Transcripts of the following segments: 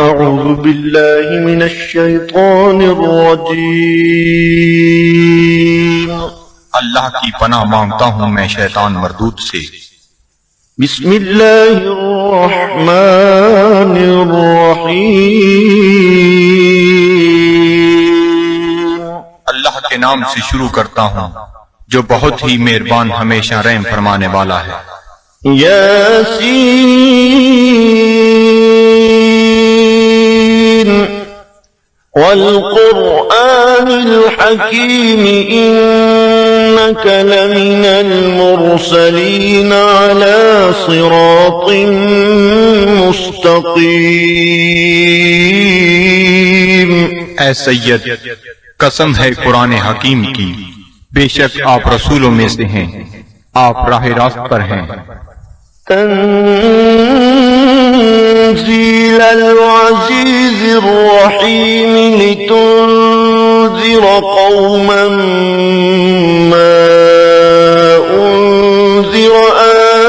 أعوذ بالله من الشيطان الرجيم اللہ کی پناہ مانگتا ہوں میں شیطان مردود سے۔ بسم الله الرحمن الرحيم اللہ کے نام سے شروع کرتا ہوں جو بہت ہی مہربان ہمیشہ رحم فرمانے والا ہے۔ ياسين والقرآن الحكيم إنك لمن المرسلين على صراط مستقيم۔ اے سید، قسم ہے قرآن حکیم کی، بے شک آپ رسولوں میں سے ہیں، آپ راہ راست پر ہیں۔ تنزيل العزيز الرحيم لتنذر قوما ما أنذر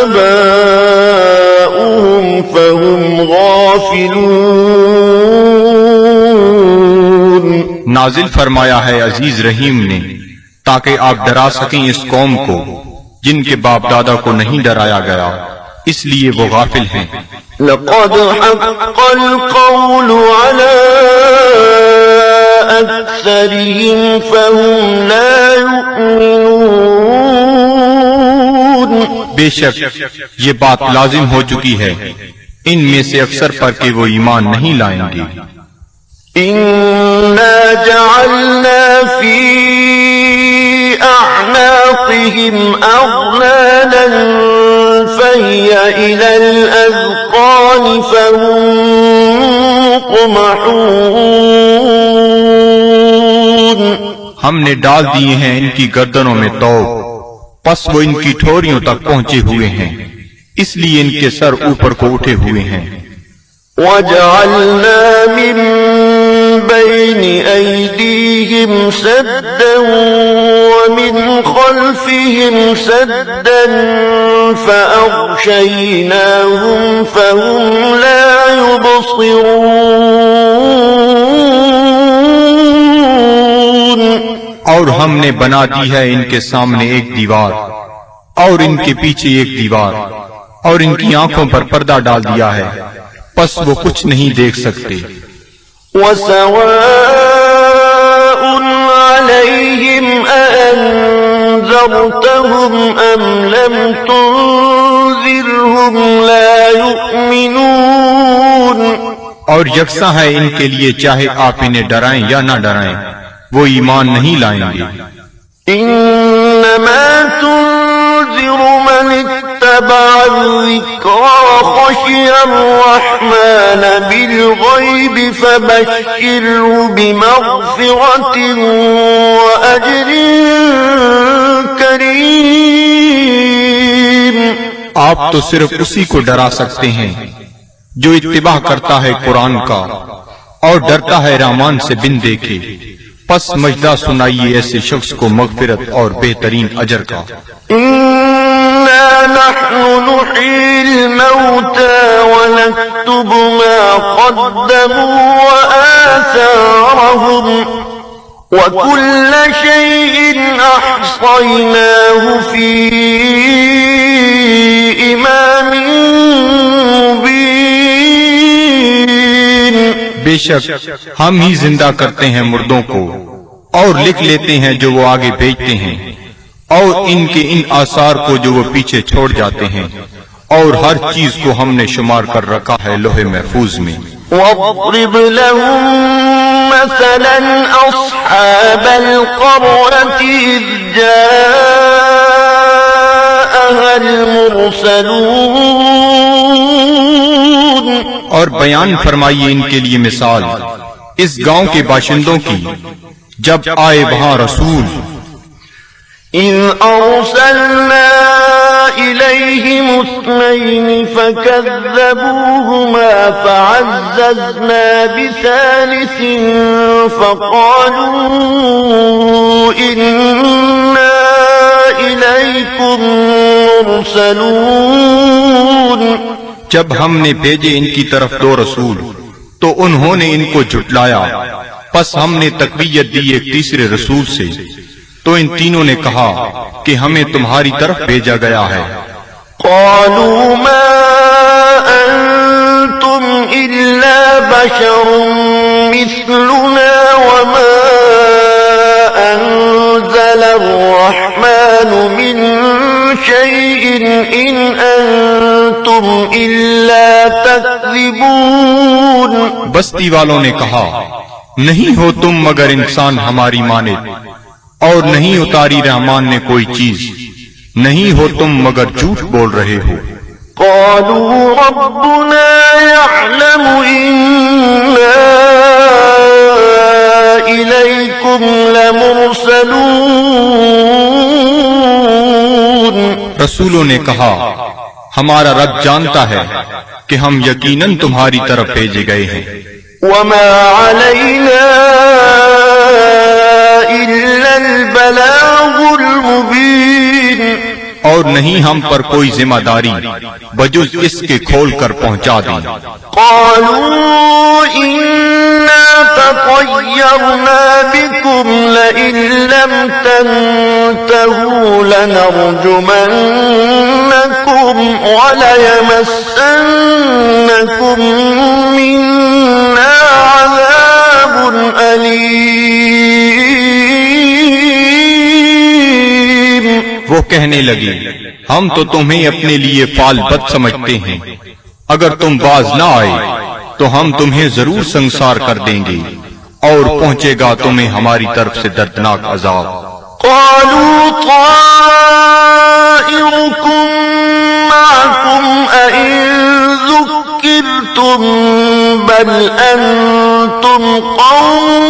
آباؤهم فهم غافلون۔ نازل فرمایا ہے عزیز رحیم نے تاکہ آپ ڈرا سکیں اس قوم کو جن کے باپ دادا کو نہیں ڈرایا گیا، اس لیے وہ غافل ہیں۔ لقد حق القول على أكثرهم فهم لا يؤمنون۔ بے شک یہ بات لازم ہو چکی ہے ان میں سے اکثر پر کہ وہ ایمان نہیں لائیں گے۔ إنا جعلنا في أعناقهم أغلالا فهي إلى الأذقان فهم مقمحون۔ ہم نے ڈال دیے ہیں ان کی گردنوں میں طوق، پس وہ ان کی ٹھوریوں تک پہنچے ہوئے ہیں، اس لیے ان کے سر اوپر کو اٹھے ہوئے ہیں۔ وَجَعَلْنَا مِن بَيْنِ أَيْدِيهِمْ سَدًّا وَمِنْ خَلْفِهِمْ سَدًّا فَأَغْشَيْنَاهُمْ فَهُمْ لَا يُبْصِرُونَ۔ اور ہم نے بنا دی ہے ان کے سامنے ایک دیوار اور ان کے پیچھے ایک دیوار، اور ان کی آنکھوں پر پردہ ڈال دیا ہے، پس وہ کچھ نہیں دیکھ سکتے۔ وَسَوَاءٌ عَلَيْهِمْ أَأَنذَرْتَهُمْ أَمْ لَمْ تُنذِرْهُمْ لَا يُؤْمِنُونَ۔ اور یکساں ہے ان کے لیے چاہے آپ انہیں ڈرائیں یا نہ ڈرائیں، وہ ایمان نہیں لائیں گے۔ إِنَّمَا تُنذِرُ مَنِ اتَّبَعَ الذِّكْرَ وَخَشِيَ الرَّحْمَنَ بِالْغَيْبِ فَبَشِّرْهُ بِمَغْفِرَةٍ وَأَجْرٍ كَرِيمٍ۔ آپ تو صرف اسی کو ڈرا سکتے ہیں جو اتباع کرتا ہے قرآن کا اور ڈرتا ہے رحمان سے بن دیکھے، پس مجدہ سنائیے ایسے شخص کو مغفرت اور بہترین اجر کا۔ إِنَّا نَحْنُ نُحْيِي الْمَوْتَى وَنَكْتُبُ مَا قَدَّمُوا وَآثَارَهُمْ وَكُلَّ شَيْءٍ أَحْصَيْنَاهُ فِي إِمَامٍ مُبِينٍ۔ بے شک ہم ہی زندہ کرتے ہیں مردوں کو اور لکھ لیتے ہیں جو وہ آگے بھیجتے ہیں، اور ان کے ان آثار کو جو وہ پیچھے چھوڑ جاتے ہیں، اور ہر چیز کو ہم نے شمار کر رکھا ہے لوح محفوظ میں۔ وَاضْرِبْ لَهُم مَّثَلًا أَصْحَابَ الْقَرْيَةِ إِذْ جَاءَهَا الْمُرْسَلُونَ۔ اور بیان فرمائیے ان کے لیے مثال اس گاؤں کے باشندوں کی جب آئے وہاں رسول۔ إِذْ أَرْسَلْنَا إِلَيْهِمُ اثْنَيْنِ فَكَذَّبُوهُمَا فَعَزَّزْنَا بِثَالِثٍ فَقَالُوا إِنَّا إِلَيْكُمْ مُرْسَلُونَ۔ جب ہم نے بھیجے ان کی طرف دو رسول تو انہوں نے ان کو جھٹلایا، پس ہم نے تقویت دی ایک تیسرے رسول سے، تو ان تینوں نے کہا کہ ہمیں تمہاری طرف بھیجا گیا ہے۔ قالوا ما أنتم إلا بشر مثلنا وما أنزل الرحمن من شيء إن أنتم إلا تكذبون۔ بستی والوں نے کہا نہیں ہو تم مگر انسان ہماری مانند، اور نہیں اتاری رحمان نے کوئی چیز، نہیں ہو تم مگر جھوٹ بول رہے ہو۔ قالوا ربنا يعلم إنا إليكم لمرسلون۔ رسولوں نے کہا ہمارا رب جانتا ہے کہ ہم یقیناً تمہاری طرف بھیجے گئے ہیں۔ وما علينا إلا البلاغ المبين۔ اور نہیں ہم پر کوئی ذمہ داری بجز اس کے کھول کر پہنچا دیں۔ قالوا إنا تطيرنا بكم لئن لم تنتهوا لنرجمنكم وليمسنكم منا عذاب أليم۔ وہ کہنے لگی ہم تو تمہیں اپنے لیے فال بد سمجھتے ہیں، اگر تم باز نہ آئے تو ہم تمہیں ضرور سنسار کر دیں گے اور پہنچے گا تمہیں ہماری طرف سے دردناک عذاب۔ قالوا طائركم معكم أئن ذكرتم بل أنتم قوم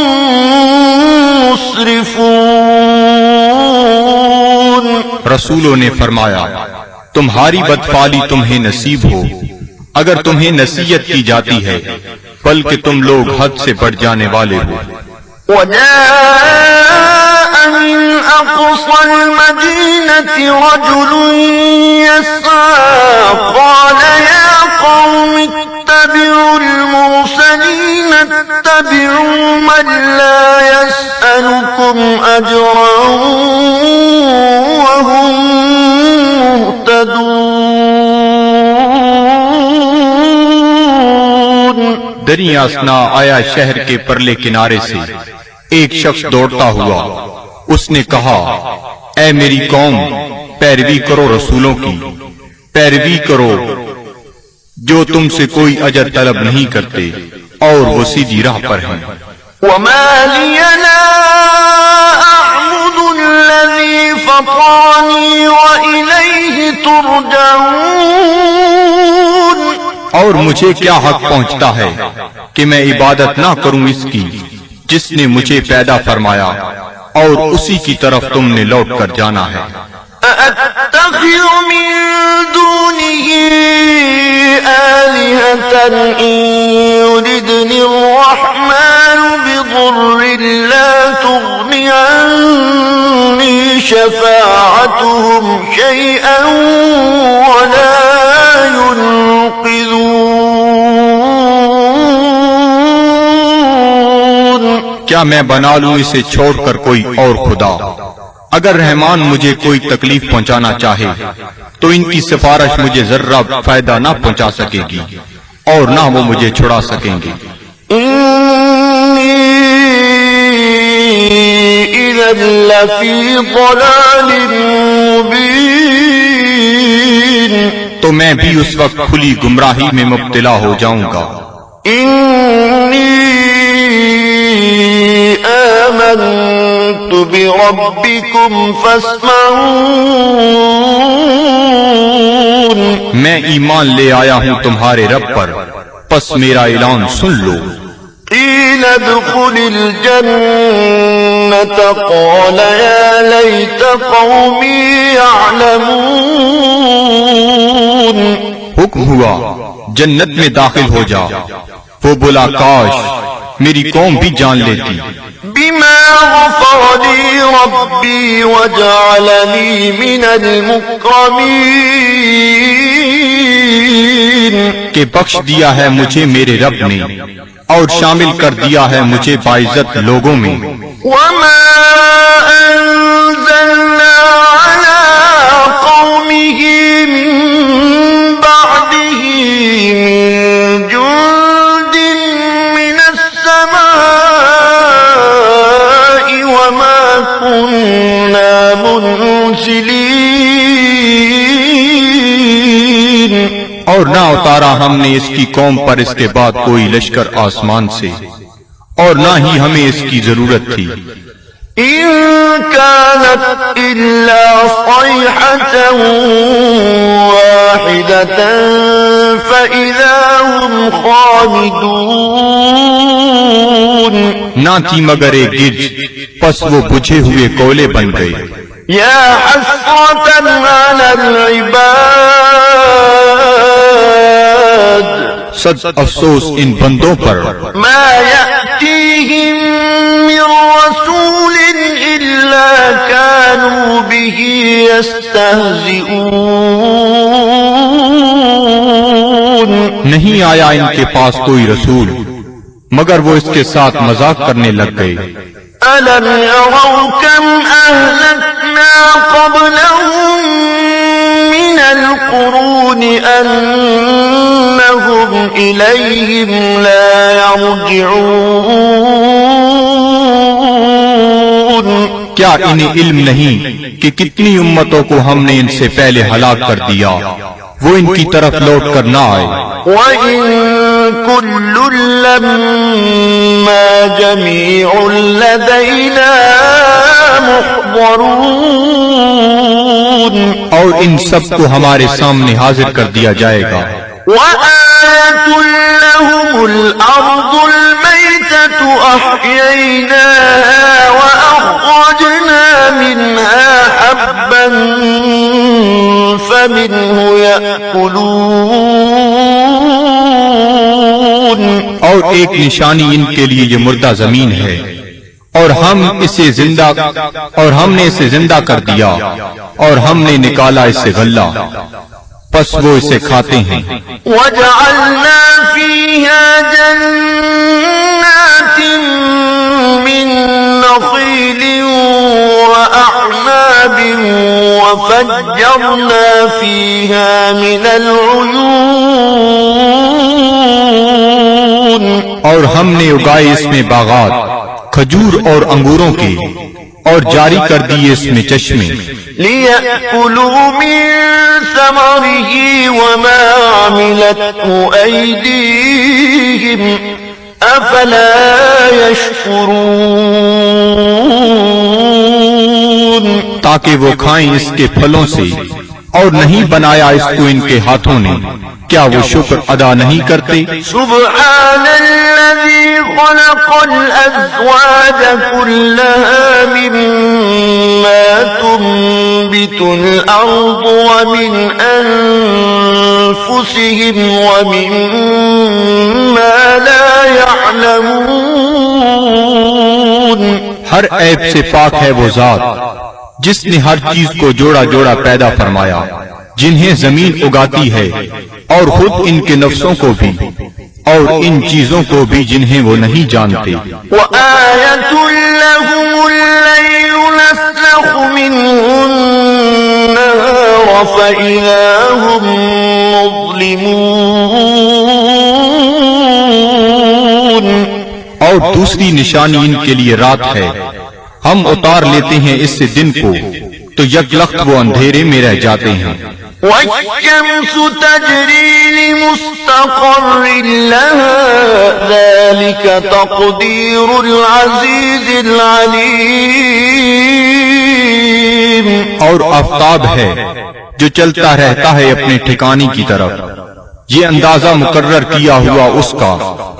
مسرفون۔ رسولوں نے فرمایا تمہاری بدفعلی تمہیں نصیب ہو اگر تمہیں نصیحت کی جاتی ہے، بلکہ تم لوگ حد سے بڑھ جانے والے ہو۔ وجاء من أقصى المدينة رجل يسعى قال يا قوم اتبعوا المرسلين اتبعوا من لا يسألكم أجرا وهم مهتدون۔ دریا اسنا آیا شہر کے پرلے کنارے سے ایک شخص دوڑتا ہوا، اس نے کہا اے میری قوم، پیروی کرو رسولوں کی، پیروی کرو جو تم سے کوئی اجر طلب نہیں کرتے اور وہ سیدھی راہ پر ہیں۔ وما لي لا أعبد الذي فطرني وإليه ترجعون۔ اور مجھے کیا حق پہنچتا ہے کہ میں عبادت نہ کروں اس کی جس نے مجھے پیدا فرمایا اور اسی کی طرف تم نے لوٹ کر جانا ہے۔ أأتخذ من دونه آلهة إن يردني الرحمن بضر لا تغني عني شفاعتهم شيئا ولا ينقذون۔ کیا میں بنا لوں اسے چھوڑ کر کوئی اور خدا؟ اگر رحمان مجھے کوئی تکلیف پہنچانا چاہے تو ان کی سفارش مجھے ذرہ فائدہ نہ پہنچا سکے گی اور نہ وہ مجھے چھڑا سکیں گے۔ إني إذا لفي ضلال مبين۔ تو میں بھی اس وقت کھلی گمراہی میں مبتلا ہو جاؤں گا۔ إني آمنت بربكم فاسمعون۔ میں ایمان لے آیا ہوں تمہارے رب پر، پس میرا اعلان سن لو۔ قيل ادخل الجنة قال يا ليت قومي يعلمون۔ حکم ہوا جنت میں داخل ہو جا، وہ بولا کاش میری قوم بھی جان لیتی۔ بما غفر لي ربي وجعلني من المكرمين۔ کہ بخش دیا ہے مجھے میرے رب نے اور شامل کر دیا ہے مجھے باعزت لوگوں میں. وما أنزلنا على قومه من بعده من جند من السماء وما كنا منزلين. اور نہ اتارا ہم نے اس کی قوم پر اس کے بعد کوئی لشکر آسمان سے اور نہ ہی ہمیں اس کی ضرورت تھی. إن كانت إلا صيحة واحدة فإذا هم خامدون. نہ تھی مگر ایک گرج، پس وہ بجھے ہوئے کولے بن گئے. يا حسرة على العباد صد افسوس ان بندوں پر ما يأتيهم من رسول إلا كانوا به يستهزئون. نہیں آیا ان کے پاس کوئی رسول مگر وہ اس کے ساتھ مذاق کرنے لگ گئے. ألم يروا كم أهلكنا قبلهم من القرون أنهم إليهم لا يرجعون. کیا انہیں علم نہیں کہ کتنی امتوں کو ہم نے ان سے پہلے ہلاک کر دیا وہ ان کی طرف لوٹ کر نہ آئے. وَإِن كُلٌّ لَّمَّا جَمِيعٌ لَّدَيْنَا مُحْضَرُونَ. اور ان سب کو ہمارے سامنے حاضر کر دیا جائے گا. وَآيَةٌ لَّهُمُ الْأَرْضُ الْمَيْتَةُ أَحْيَيْنَاهَا وَأَخْرَجْنَا مِنْهَا حَبًّا فَمِنْهُ يَأْكُلُونَ. اور ایک نشانی ان کے لیے یہ مردہ زمین ہے اور ہم نے اسے زندہ کر دیا اور ہم نے نکالا اس سے غلہ پس وہ اسے کھاتے ہیں. وَجَعَلْنَا فِيهَا جَنَّاتٍ مِّن نَّخِيلٍ وَأَعْنَابٍ وَفَجَّرْنَا فِيهَا مِنَ الْعُيُونِ. اور ہم نے اگائے اس میں باغات کھجور اور انگوروں کے اور جاری کر دیے اس میں چشمے. لِيَأْكُلُوا مِن ثَمَرِهِ وَمَا عَمِلَتْهُ أَيْدِيهِمْ أَفَلَا يَشْكُرُونَ. تاکہ وہ کھائیں اس کے پھلوں سے اور نہیں بنایا اس کو ان کے ہاتھوں نے، کیا وہ شکر ادا نہیں کرتے؟ سبحان الذي خلق الأزواج كلها مما تنبت الأرض ومن أنفسهم ومما لا يعلمون. ہر عیب سے پاک ہے وہ ذات جس نے ہر چیز کو جوڑا جوڑا پیدا فرمایا جنہیں زمین اگاتی ہے اور خود ان کے نفسوں کو بھی اور ان چیزوں کو بھی جنہیں وہ نہیں جانتے. وَآيَةٌ لَّهُمُ اللَّيْلُ نَسْلَخُ مِنْهُ النَّهَارَ فَإِذَا هُم مُّظْلِمُونَ. اور دوسری نشانی ان کے لیے رات ہے، ہم اتار لیتے ہیں اس سے دن کو تو یک لخت وہ اندھیرے میں رہ جاتے ہیں. وَالشَّمْسُ تَجْرِي لِمُسْتَقَرٍّ لَّهَا ذَلِكَ تَقْدِيرُ الْعَزِيزِ الْعَلِيمِ. اور آفتاب ہے جو چلتا رہتا ہے اپنے ٹھکانے کی طرف، یہ اندازہ مقرر کیا ہوا اس کا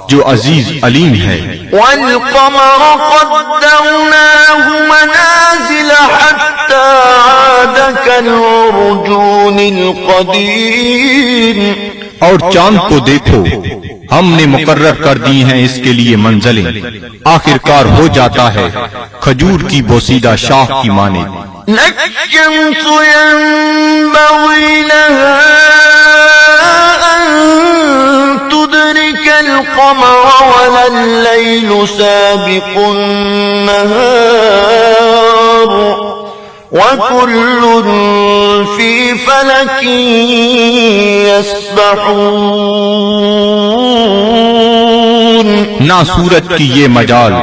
جو عزیز علیم ہے. وَالْقَمَرَ قَدَّرْنَاهُ مَنَازِلَ حَتَّى عَادَ كَالْعُرْجُونِ الْقَدِيمِ. اور چاند کو دیکھو ہم نے مقرر کر دی ہیں اس کے لیے منزلیں، آخر کار ہو جاتا ہے کھجور کی بوسیدہ شاخ کی مانند. لَلشَّمْسُ يَنبَغِي لَهَا أَن تدرك القمر ولا الليل سابق النهار وكل في فلك يسبحون. نہ سورج کی یہ مجال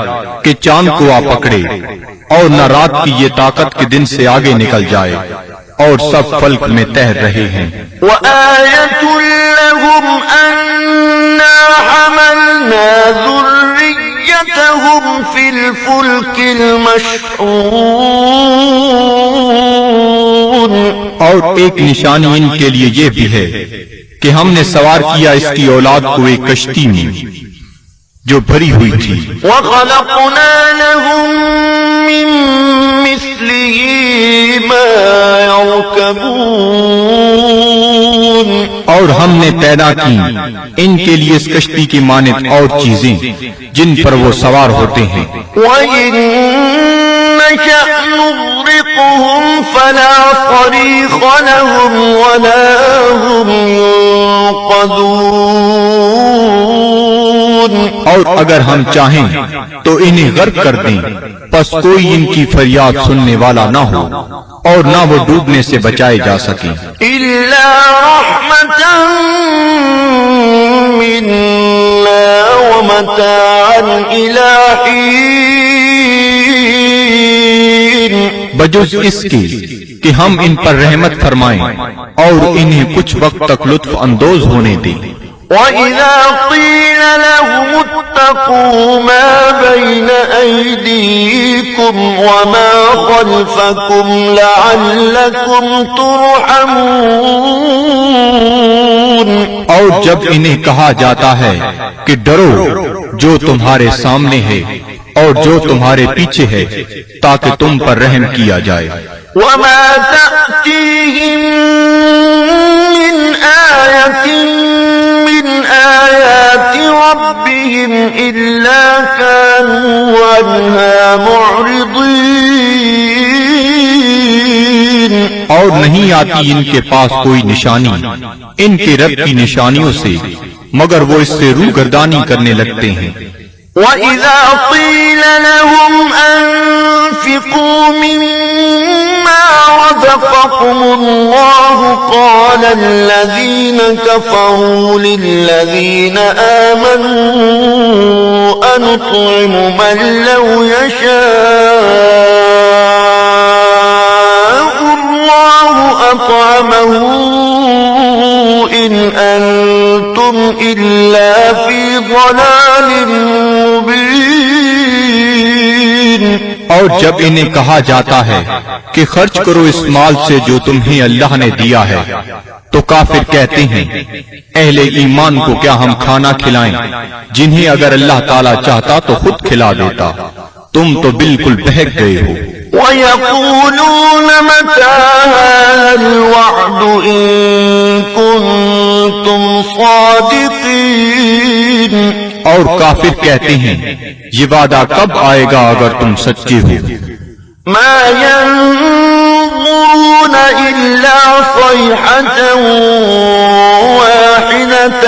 کہ چاند کو آ پکڑے، اور نہ رات کی یہ طاقت کہ دن سے آگے نکل جائے، اور سب فلک میں تیر رہے ہیں. وآية لهم أنا حملنا ذريتهم في الفلك المشحون. اور ایک نشانی ان کے لیے یہ بھی ہے کہ ہم نے سوار کیا اس کی اولاد کو ایک کشتی میں جو بھری ہوئی تھی. وخلقنا لهم من مثله ما يركبون. اور ہم نے پیدا کی ان کے لیے اس کشتی کی مانند اور چیزیں جن پر وہ سوار ہوتے ہیں. وَإِن نَّشَأْ نُغْرِقْهُمْ فَلَا صَرِيخَ لَهُمْ وَلَا هُمْ يُنقَذُونَ. اور اگر ہم چاہیں تو انہیں غرق کر دیں، پس کوئی ان کی فریاد سننے والا نہ ہو اور نہ وہ ڈوبنے سے بچائے جا سکیں. إِلَّا رَحْمَةً مِّنَّا وَمَتَاعًا إِلَىٰ حِينٍ. بجز اس کے کہ ہم ان پر رحمت فرمائیں اور انہیں کچھ وقت تک لطف اندوز ہونے دیں. وَإِذَا قِيلَ لَهُمُ اتَّقُوا مَا بَيْنَ أَيْدِيكُمْ وَمَا خَلْفَكُمْ لَعَلَّكُمْ تُرْحَمُونَ. اور جب انہیں کہا جاتا ہے کہ ڈرو جو تمہارے سامنے ہے اور جو تمہارے پیچھے ہے تاکہ تم پر رحم کیا جائے. وَمَا تَأْتِيهِم مِّنْ آيَةٍ مِّنْ آيَاتِ رَبِّهِمْ إِلَّا كَانُوا عَنْهَا مُعْرِضِينَ. اور نہیں آتی ان کے پاس کوئی نشانی ان کے رب کی نشانیوں سے مگر وہ اس سے روگردانی کرنے لگتے ہیں. وَإِذَا قِيلَ لَهُمْ أَنفِقُوا مِمَّا رَزَقَكُمُ اللَّهُ قَالَ الَّذِينَ كَفَرُوا لِلَّذِينَ آمَنُوا أَنُطْعِمُ مَن لَّوْ يَشَاءُ اللَّهُ أَطْعَمَهُ إِنْ أَنتُمْ إِلَّا فِي ضَلَالٍ مُبِينٍ. اور جب انہیں کہا جاتا ہے کہ خرچ کرو اس مال سے جو تمہیں اللہ نے دیا ہے تو کافر کہتے ہیں اہل ایمان کو کیا ہم کھانا کھلائیں جنہیں اگر اللہ تعالیٰ چاہتا تو خود کھلا دیتا، تم تو بالکل بہک گئے ہو. وَيَقُولُونَ مَتَىٰ هَٰذَا الْوَعْدُ إِن كُنتُمْ صَادِقِينَ. اور کافر کہتے ہیں یہ وعدہ کب آئے گا اگر تم سچے ہو. مَا يَنظُرُونَ إِلَّا صَيْحَةً وَاحِدَةً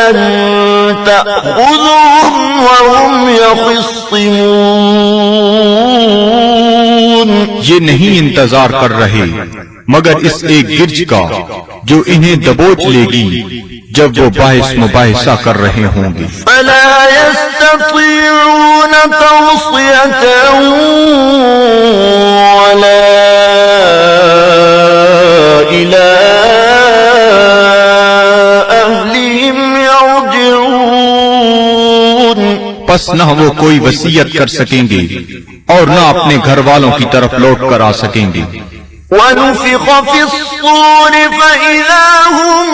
تَأْخُذُهُمْ وَهُمْ يَخِصِّمُونَ. یہ نہیں انتظار کر رہے مگر اس ایک گرج کا جو انہیں دبوچ لے گی جب وہ بحث مباحثہ کر رہے ہوں گے. فَلَا يَسْتَطِيعُونَ تَوْصِيَةً وَلَا إِلَىٰ أَهْلِهِمْ يَرْجِعُونَ. پس نہ وہ کوئی وصیت کر سکیں گے اور نہ اپنے گھر والوں کی طرف لوٹ کر آ سکیں گے. وَنُفِخَ فِي الصُّورِ فَإِذَا هُم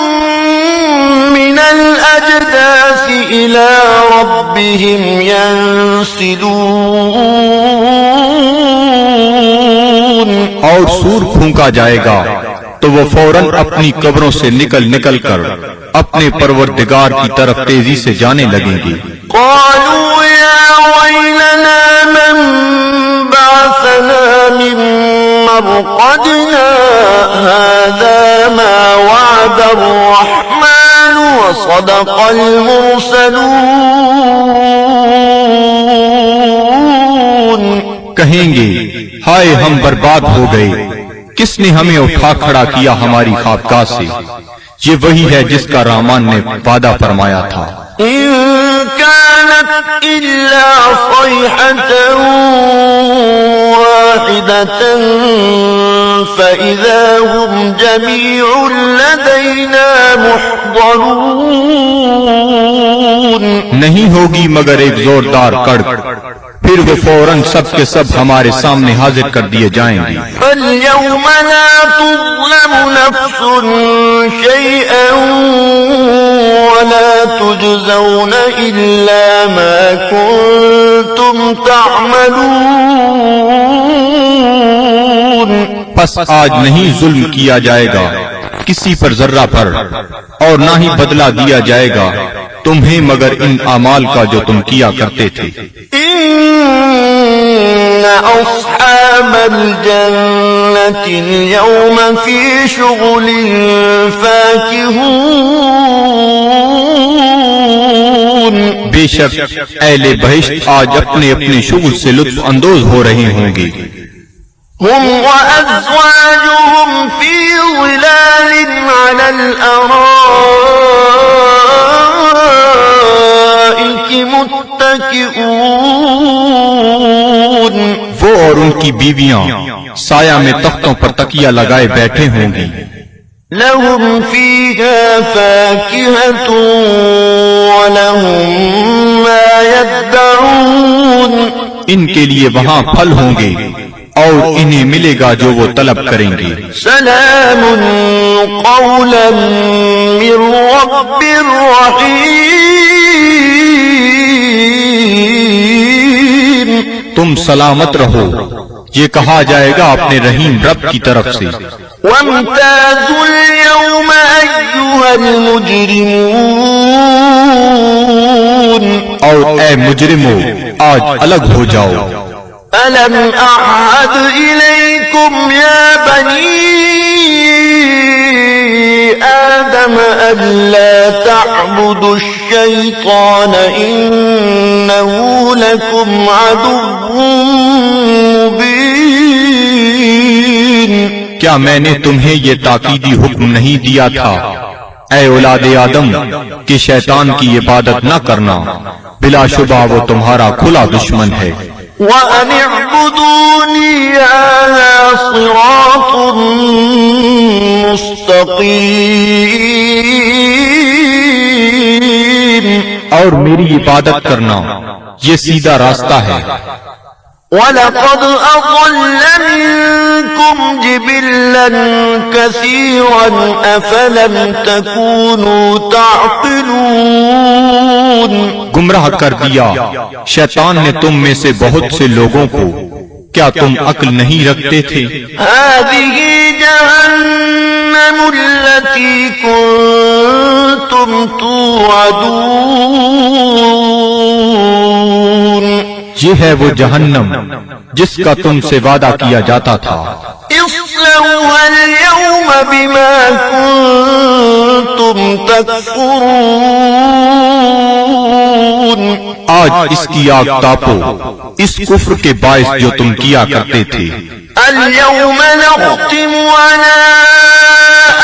مِّنَ الْأَجْدَاثِ إِلَىٰ رَبِّهِمْ يَنسِلُونَ. اور سور پھونکا جائے گا تو وہ فوراً اپنی قبروں سے نکل کر اپنے پروردگار کی طرف تیزی سے جانے لگیں گے. قَالُوا يَا وَيْلَنَا مَن بَعَثَنَا مِن مَّرْقَدِنَا هَٰذَا مَا وَعَدَ الرَّحْمَٰنُ وصدق المرسلون. کہیں گے ہائے ہم برباد ہو گئے، کس نے ہمیں اٹھا کھڑا کیا ہماری خوابگاہ سے؟ یہ وہی ہے جس کا رحمان نے وعدہ فرمایا تھا. إن كانت إلا صيحة واحدة فإذا هم جميع لدينا محضرون. نہیں ہوگی مگر ایک زوردار کڑک، پھر وہ فوراً سب کے سب ہمارے سامنے حاضر کر دیے جائیں گے. فاليوم لا تظلم نفس شيئا ولا تجزون إلا ما كنتم تعملون. پس آج نہیں ظلم کیا جائے گا کسی پر ذرہ پر، اور نہ ہی بدلہ دیا جائے گا تمہیں مگر ان اعمال کا جو تم کیا کرتے تھے. إن أصحاب الجنة اليوم في شغل فاكهون. بے شک اہل بہشت آج اپنے اپنے شغل سے لطف اندوز ہو رہے ہوں گے. هم وأزواجهم في ظلال على الأرائك متكئون. وہ اور ان کی بیویاں سایہ میں تختوں پر تکیہ لگائے بیٹھے ہوں گی. لهم فيها فاكهة ولهم ما يدعون. ان کے لیے وہاں پھل ہوں گے اور انہیں ملے گا جو وہ طلب کریں گے. سلام قولا من رب رحیم. تم سلامت رہو، یہ کہا جائے گا اپنے رحیم رب کی طرف سے. وامتازوا اليوم أيها المجرمون. اور اے مجرمو آج الگ ہو جاؤ. ألم أعهد إليكم يا بني آدم ألا تعبدوا الشيطان إنه لكم عدو مبين. کیا میں نے تمہیں یہ تاکیدی حکم نہیں دیا تھا اے اولاد آدم کہ شیطان کی عبادت نہ کرنا، بلا شبہ وہ تمہارا کھلا دشمن ہے. وَأَنِ اعْبُدُونِي هَذَا صِرَاطٌ مُسْتَقِيمٌ. اور میری عبادت کرنا یہ سیدھا راستہ ہے. وَلَقَدْ أَضَلَّ مِنكُمْ جِبِلًّا كَثِيرًا أَفَلَمْ تَكُونُوا تَعْقِلُونَ. گمراہ کر دیا شیطان نے تم میں سے بہت سے لوگوں کو، کیا تم عقل نہیں رکھتے تھے؟ هَذِهِ جَهَنَّمُ الَّتِي كُنتُمْ تُوعَدُونَ. یہ ہے وہ جہنم جس کا تم سے وعدہ کیا جاتا تھا. اصلوها اليوم بما كنتم تكفرون. آج اس کی آگ تاپو اس کفر کے باعث جو تم کیا کرتے تھے. اليوم نختم على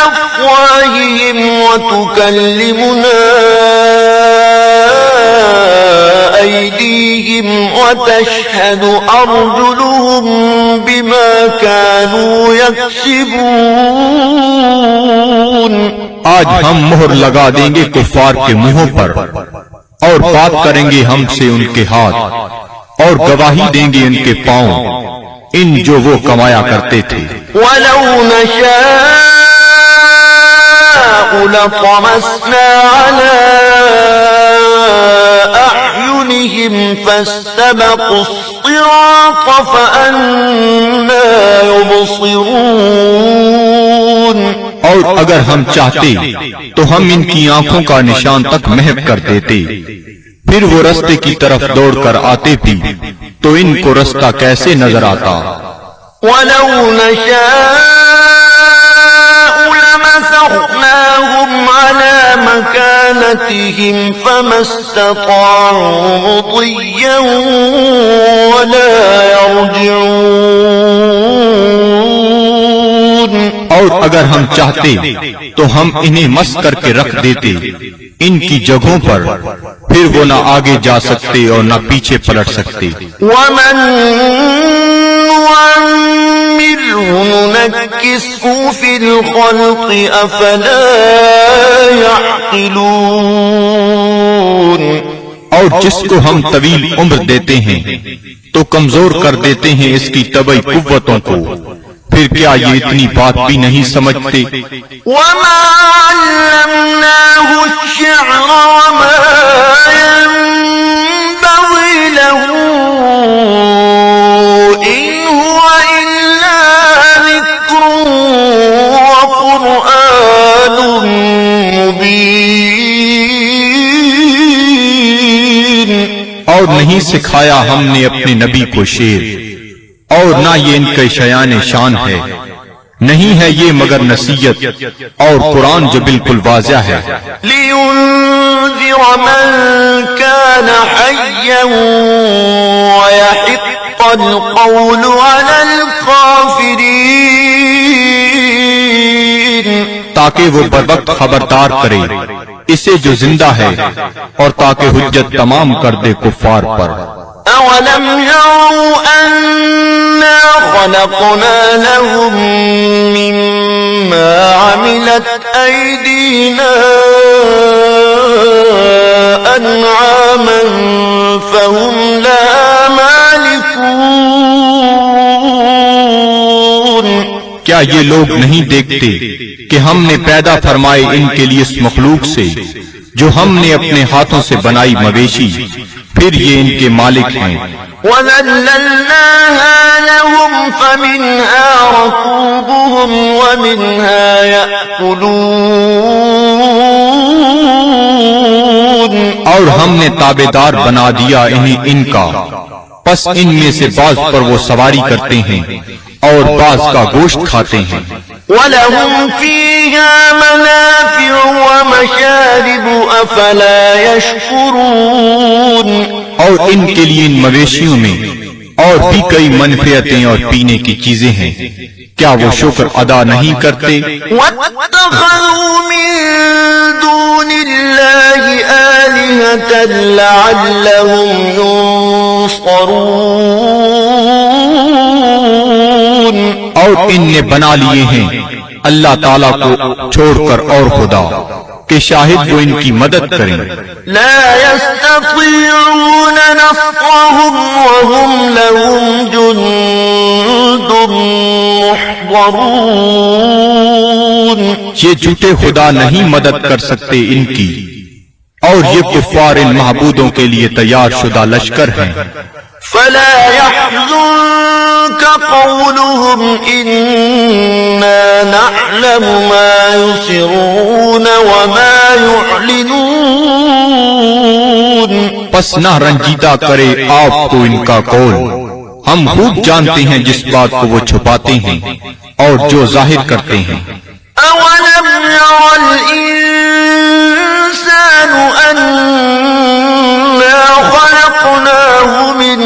أفواههم وتكلمنا أيديهم وتشهد أرجلهم بما كانوا يكسبون. آج ہم مہر لگا دیں گے کفار کے منہوں پر، اور بات کریں گے ہم سے ان کے ہاتھ، اور گواہی دیں گے ان کے پاؤں ان جو وہ کمایا کرتے تھے. وَلَوْ نَشَاءُ لَطَمَسْنَا عَلَىٰ أَعْيُنِهِمْ فَاسْتَبَقُوا الصِّرَاطَ فَأَنَّىٰ يُبْصِرُونَ. اور اگر ہم چاہتے تو ہم ان کی آنکھوں کا نشان تک محو کر دیتے، پھر وہ رستے کی طرف دوڑ کر آتے بھی تو ان کو رستہ کیسے نظر آتا. وَلَوْ نَشَاءُ لَمَسَخْنَاهُمْ عَلَىٰ مكانتهم فما استطاعوا مضيا ولا يرجعون. اور اگر ہم چاہتے تو ہم انہیں مس کر کے رکھ دیتے ان کی جگہوں پر، پھر وہ نہ آگے جا سکتے اور نہ پیچھے پلٹ سکتے. ومن نعمره ننكسه في الخلق أفلا يعقلون. اور جس کو ہم طویل عمر دیتے ہیں تو کمزور کر دیتے ہیں اس کی طبعی قوتوں کو، پھر کیا یہ اتنی بات بھی نہیں سمجھتے؟ وما علمناه الشعر وما ينبغي له إن هو إلا ذكر وقرآن مبين. اور نہیں سکھایا ہم نے اپنے نبی کو شعر، اور نہ یہ ان کے شیان شان ہے، نہیں ہے یہ مگر نصیحت اور قرآن جو بالکل واضح ہے. لِيُنذِرَ مَن كَانَ حَيًّا وَيَحِقَّ الْقَوْلُ عَلَى الْكَافِرِينَ. تاکہ وہ بروقت خبردار کرے اسے جو زندہ ہے، اور تاکہ حجت تمام کر دے کفار پر. أَوَلَمْ يَرَوْا أَنَّا خَلَقْنَا لَهُم مِّمَّا عَمِلَتْ أَيْدِينَا أَنْعَامًا فَهُمْ لَهَا مَالِكُونَ. کیا یہ لوگ نہیں دیکھتے کہ ہم نے پیدا فرمائے ان کے لیے اس مخلوق سے جو ہم نے اپنے ہاتھوں سے بنائی مویشی، پھر یہ ان کے مالک ہیں. وَذَلَّلْنَاهَا لَهُمْ فَمِنْهَا رَكُوبُهُمْ وَمِنْهَا يَأْكُلُونَ. اور ہم نے تابعدار بنا دیا انہیں ان کا، پس ان میں سے بعض پر وہ سواری کرتے ہیں اور بعض کا گوشت کھاتے ہیں. وَلَهُمْ فِيهَا مَنَافِعُ وَمَشَارِبُ أَفَلَا يَشْكُرُونَ. اور ان کے لیے ان مویشیوں میں اور بھی کئی منفعتیں اور پینے کی چیزیں ہیں، کیا وہ شکر ادا نہیں کرتے؟ وَاتَّخَذُوا مِن دُونِ اللَّهِ آلِهَةً لَعَلَّهُمْ يُنصَرُونَ. اور ان نے بنا لیے ہیں اللہ تعالیٰ کو چھوڑ کر اور خدا کہ شاہد وہ ان کی مدد کریں. لا يستطيعون نصرهم وهم لهم جند محضرون. یہ جھوٹے خدا نہیں مدد کر سکتے ان کی، اور یہ کفار ان معبودوں کے لیے تیار شدہ لشکر ہیں. فلا يحزنك قولهم إنا نعلم ما يسرون وما يعلنون. پس نہ رنجیدہ کرے آپ کو ان کا قول، ہم خوب جانتے ہیں جس بات کو وہ چھپاتے ہیں اور جو ظاہر کرتے ہیں. أولم ير الإنسان أنا خلقناه من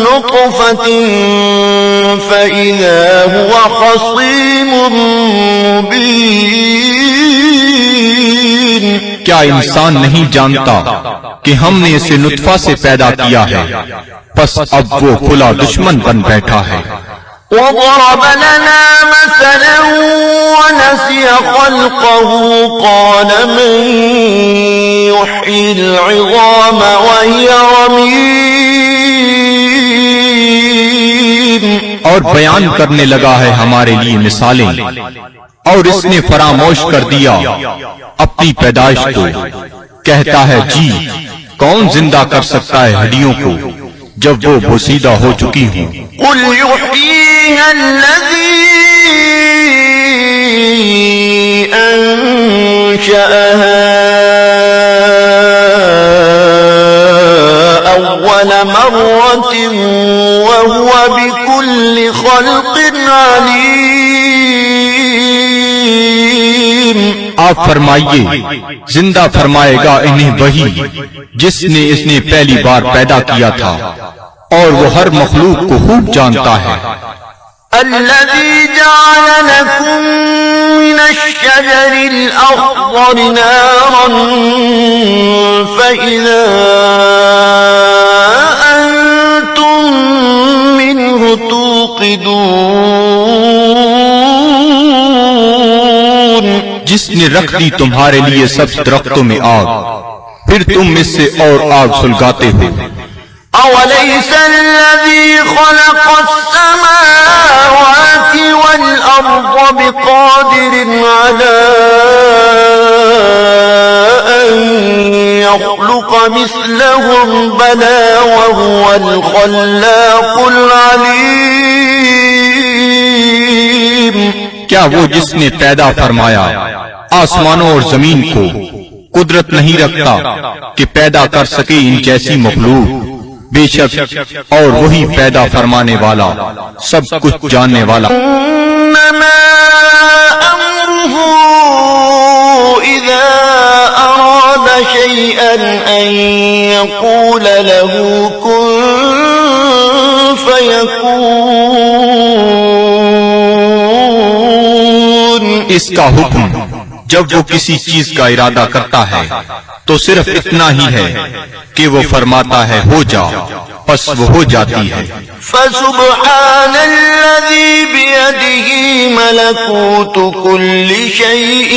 نطفة فإذا هو خصيم مبين. کیا انسان نہیں جانتا کہ ہم نے اسے نطفہ سے پیدا کیا ہے، پس اب وہ کھلا دشمن بن بیٹھا ہے. وضرب لنا مثلا ونسي خلقه قال من يحيي العظام وهي رميم. اور بیان کرنے لگا ہے ہمارے لیے مثالیں، اور اس نے فراموش کر دیا اپنی پیدائش کو. کہتا ہے جی کون زندہ کر سکتا ہے ہڈیوں کو جب وہ بوسیدہ ہو چکی ہوں. قل يحييها الذي أنشأها أول مرة وهو بكل خلق عليم. آپ فرمائیے زندہ فرمائے گا انہیں وہی جس نے اس نے پہلی بار پیدا کیا تھا، اور وہ ہر مخلوق کو خوب جانتا ہے۔ الذي جعل لكم من الشجر الأخضر نارا فإذا أنتم منه توقدون، جس نے رکھ دی تمہارے لیے سب درختوں میں آگ، پھر تم اس سے اور آگ سلگاتے ہو۔ أوليس الذي خلق السماوات والأرض بقادر على أن يخلق مثلهم بلى وهو الخلاق العليم۔ کیا وہ جس نے پیدا فرمایا آسمانوں اور زمین کو قدرت نہیں رکھتا کہ پیدا کر سکے ان جیسی مخلوق؟ بے شک اور وہی پیدا فرمانے والا سب کچھ جاننے والا۔ انما امره اذا اراد شيئا ان يقول له كن فيكون۔ اس کا حکم جب وہ کسی چیز کا ارادہ کرتا ہے تو صرف اتنا ہی ہے کہ وہ فرماتا ہے ہو جا، پس وہ ہو جاتی ہے۔ فسبحان الذي بيده ملكوت كل شيء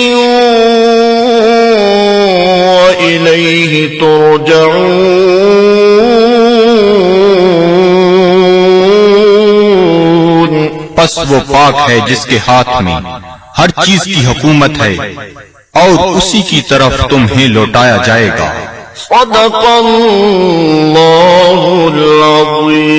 وإليه ترجعون۔ پس وہ پاک ہے جس کے ہاتھ میں ہر چیز کی حکومت ہے اور اسی کی طرف تمہیں لوٹایا جائے گا۔ صدق اللہ العظیم۔